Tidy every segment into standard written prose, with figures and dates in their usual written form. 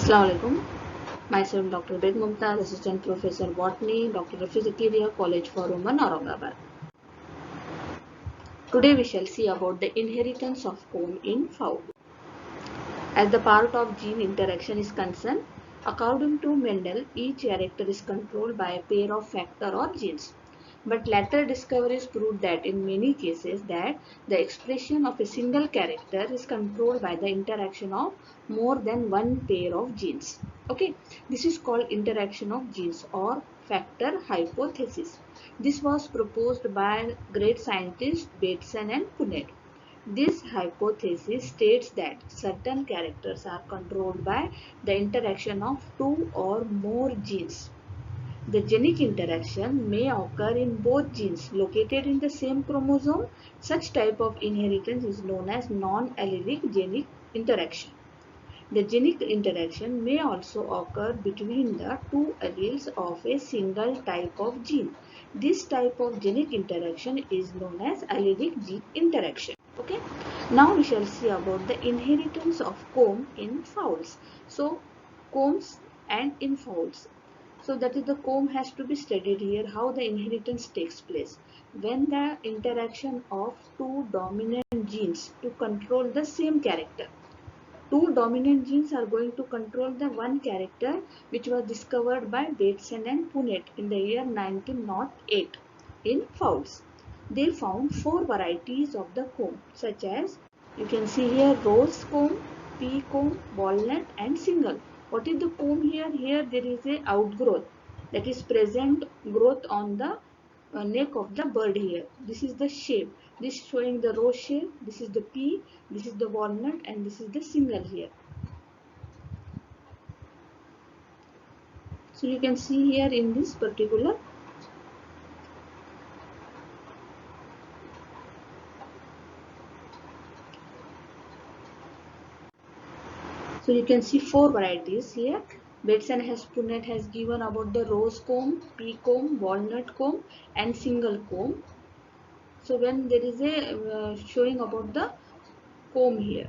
Assalamu alaikum. Myself Dr. Beg Mumtaz, Assistant Professor Botany, Dr. Rafizakiria College for Women, Aurangabad. Today we shall see about the inheritance of comb in fowl. As the part of gene interaction is concerned, according to Mendel, each character is controlled by a pair of factor or genes. But later discoveries proved that in many cases that the expression of a single character is controlled by the interaction of more than one pair of genes. Okay, this is called interaction of genes or factor hypothesis. This was proposed by great scientists Bateson and Punnett. This hypothesis states that certain characters are controlled by the interaction of two or more genes. The genic interaction may occur in both genes located in the same chromosome. Such type of inheritance is known as non-allelic genic interaction. The genic interaction may also occur between the two alleles of a single type of gene. This type of genic interaction is known as allelic gene interaction. Okay. Now we shall see about the inheritance of comb in fowls. So combs and in fowls. So that is the comb has to be studied here, how the inheritance takes place. When the interaction of two dominant genes to control the same character. Two dominant genes are going to control the one character which was discovered by Bateson and Punnett in the year 1908 in fowls. They found four varieties of the comb such as, you can see here, rose comb, pea comb, walnut and single. What is the comb here? Here there is a outgrowth, that is present growth on the neck of the bird here. This is the shape. This is showing the rose shape. This is the pea. This is the walnut and this is the single here. So you can see here in this particular So you can see four varieties here. Bateson has Punnett has given about the rose comb, pea comb, walnut comb and single comb. So when there is a showing about the comb here.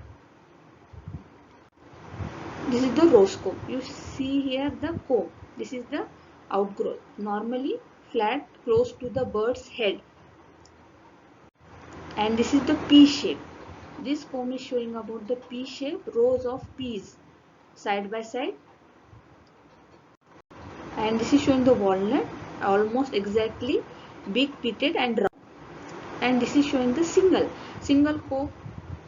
This is the rose comb. You see here the comb. This is the outgrowth. Normally flat close to the bird's head. And this is the pea shape. This comb is showing about the pea shape, rows of peas side by side. And this is showing the walnut, almost exactly big pitted and round. And this is showing the single comb.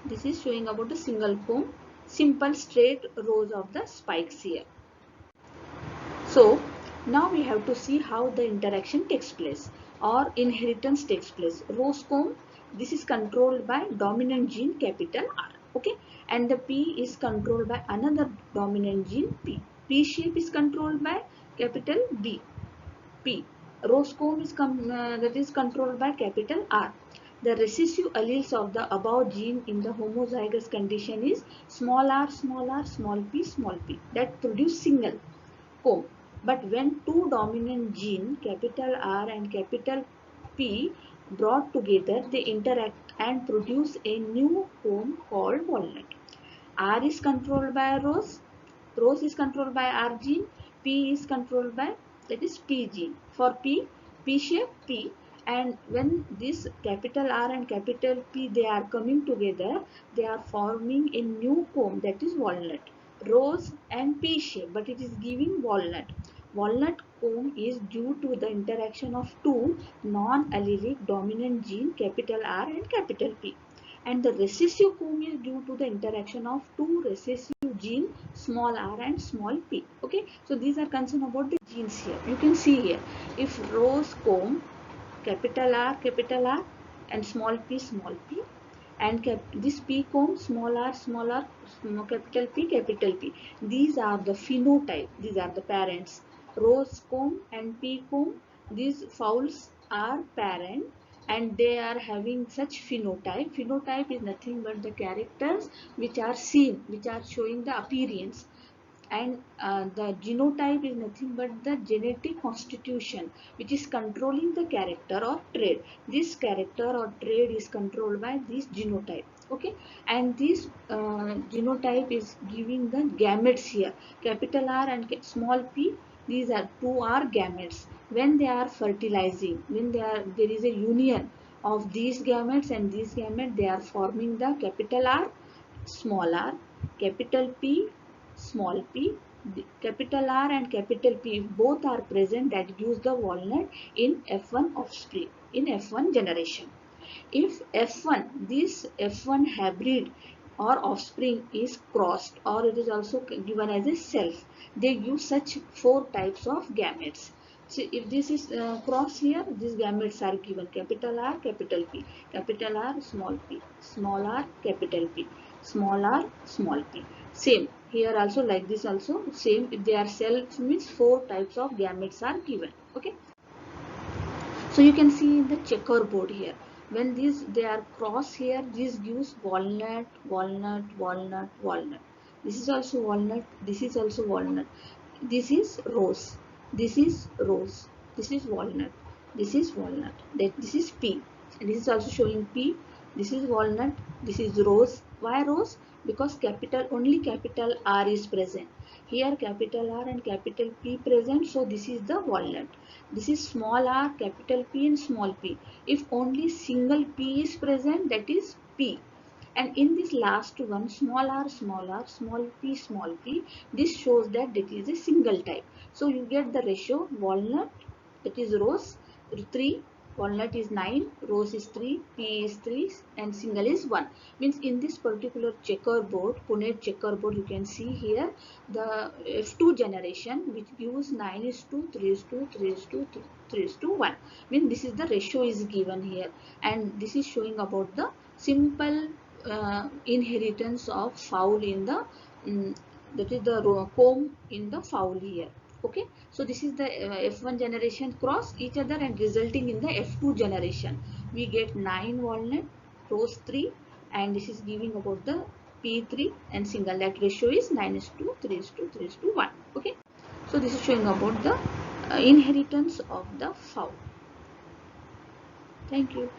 This is showing about the single comb, simple straight rows of the spikes here. So now we have to see how the interaction takes place or inheritance takes place. Rose comb, this is controlled by dominant gene capital R. Okay, and the P is controlled by another dominant gene P. P shape is controlled by capital D. P. Rose comb is that is controlled by capital R. The recessive alleles of the above gene in the homozygous condition is small r, small p that produce single comb. But when two dominant gene capital R and capital P brought together, they interact and produce a new comb called walnut. R is controlled by rose is controlled by R gene, P is controlled by, that is P gene. For P shape P, and when this capital R and capital P they are coming together, they are forming a new comb, that is walnut. Rose and P shape, but it is giving walnut. Walnut comb is due to the interaction of two non-allelic dominant gene capital R and capital P. And the recessive comb is due to the interaction of two recessive gene small r and small p. Okay, so these are concerned about the genes here. You can see here, if rose comb capital R and small p and this p comb small r capital P, these are the phenotype, these are the parents. Rose comb and p comb, these fowls are parent and they are having such phenotype. Phenotype is nothing but the characters which are seen, which are showing the appearance, and the genotype is nothing but the genetic constitution which is controlling the character or trait. This character or trait is controlled by this genotype. Okay, and this genotype is giving the gametes here, capital R and small p. These are two are gametes. When they are fertilizing, when there is a union of these gametes and these gametes, they are forming the capital R, small r, capital P, small p. The capital R and capital P, if both are present, that gives the walnut in F1 offspring, in F1 generation. If F1, this F1 hybrid or offspring is crossed, or it is also given as a self, they give such four types of gametes. So if this is cross here, these gametes are given capital R, capital P, capital R, small r, capital P, small r, small p. Same here also, like this also same. If they are self means four types of gametes are given. Okay. So you can see in the checkerboard here, when these they are cross here, this gives walnut, walnut, walnut, walnut. This is also walnut. This is also walnut. This is rose. This is rose. This is walnut. This is walnut. This is P. And this is also showing P. This is walnut. This is rose. Why rose? Because capital only capital R is present. Here capital R and capital P present. So this is the walnut. This is small r, capital P and small p. If only single p is present, that is P. And in this last one, small r, small p, this shows that it is a single type. So you get the ratio walnut, that is rose, 3, walnut is 9, rose is 3, p is 3 and single is 1. Means in this particular checkerboard, Punnett checkerboard, you can see here the F2 generation, which gives 9 is to 3 is to 3 is to 3 is to 1. Means this is the ratio is given here, and this is showing about the simple inheritance of fowl in the that is the comb in the fowl here. Okay, so this is the F1 generation cross each other and resulting in the F2 generation. We get 9 walnut, rose 3, and this is giving about the P3 and single. That ratio is 9 is to 3 is to 3 is to 1. Okay, so this is showing about the inheritance of the fowl. Thank you.